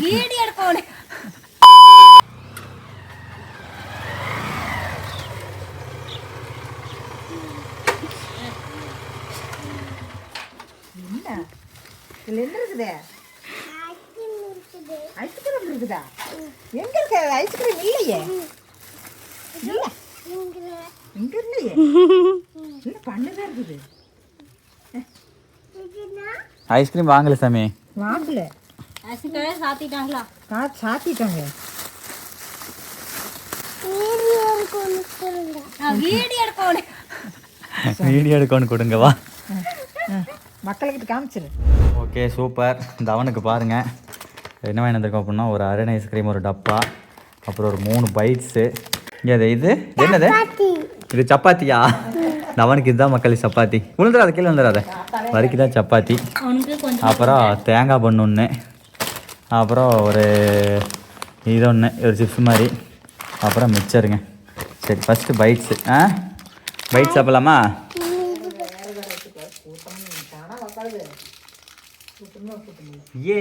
Video எடுக்கணும். இதுல என்ன இருக்குதே? ஐஸ்கிரீம் இருக்குதா? எங்க இருக்கு ஐஸ்கிரீம்? இல்லையே. எங்க இல்லையே. இல்ல பண்ணதான் இருக்குது. ஐஸ்கிரீம் வாங்கல சாமி. வாங்கல. ஐஸ்கிரீம் சாத்திட்டாங்களா? சாத்திட்டாங்க. வீடியோ எடுக்கணும் கொடுங்க வா. மக்கள்கிட்ட காமிச்சிரு. Okay super. இந்த அவனுக்கு பாருங்க என்ன வாங்கி வந்திருக்கோம் அப்படின்னா ஒரு அரண் ஐஸ்கிரீம், ஒரு டப்பா, அப்புறம் ஒரு 3 பைட்ஸு. இது என்னது? இது சப்பாத்தியா? அவனுக்கு இதுதான் மக்கள் சப்பாத்தி. விழுந்துடாத கீழே விழுந்துடாத. வரைக்கும் தான் சப்பாத்தி. அப்புறம் தேங்காய் பண்ணு ஒன்று, அப்புறம் ஒரு இது ஒன்று, ஒரு சிப்ஸ் மாதிரி, அப்புறம் மிச்சருங்க. சரி ஃபஸ்ட்டு பைட்ஸு. பைட்ஸ் சாப்பிட்லாமா? ஏ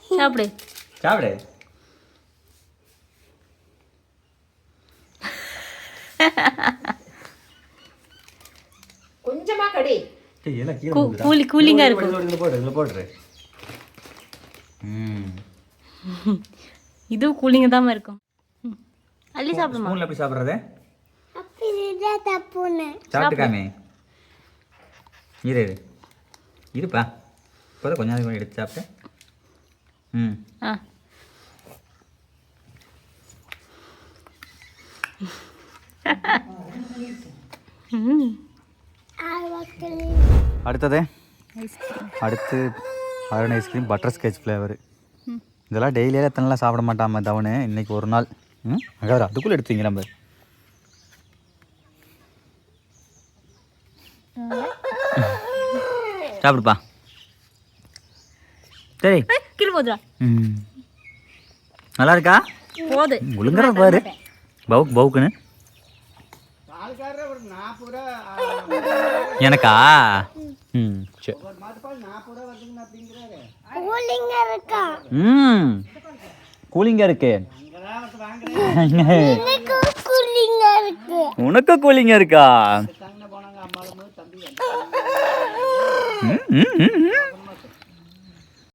சாப்பிடு சாப்பிடு. கொஞ்சமா கடி. கூலிங்கா இருக்கும். போடுற இது கூலிங்கா தான் இருக்கும். அள்ளி சாப்பிடுமா? ஸ்பூன்ல எப்படி சாப்பிடுறது? சாப்பிட்டுக்காமே. இரு இருப்பா. இப்போதான் கொஞ்ச நேரம் எடுத்து சாப்பிட்டேன். அடுத்தது அடுத்து Arun ice cream butterscotch flavour. இதெல்லாம் டெய்லியாக எத்தனைலாம் சாப்பிட மாட்டாம தவணு. இன்னைக்கு ஒரு நாள் அங்கே அதுக்குள்ளே எடுத்தீங்க நம்ம. சாப்பிடுப்பா. சரி கீழே போதுடா. நல்லா இருக்கா? போது ஒழுங்கா பாரு. பவுக்குன்னு எனக்கா? சரி. கூலிங்கா இருக்கு. உனக்கு கூலிங்கா இருக்கா?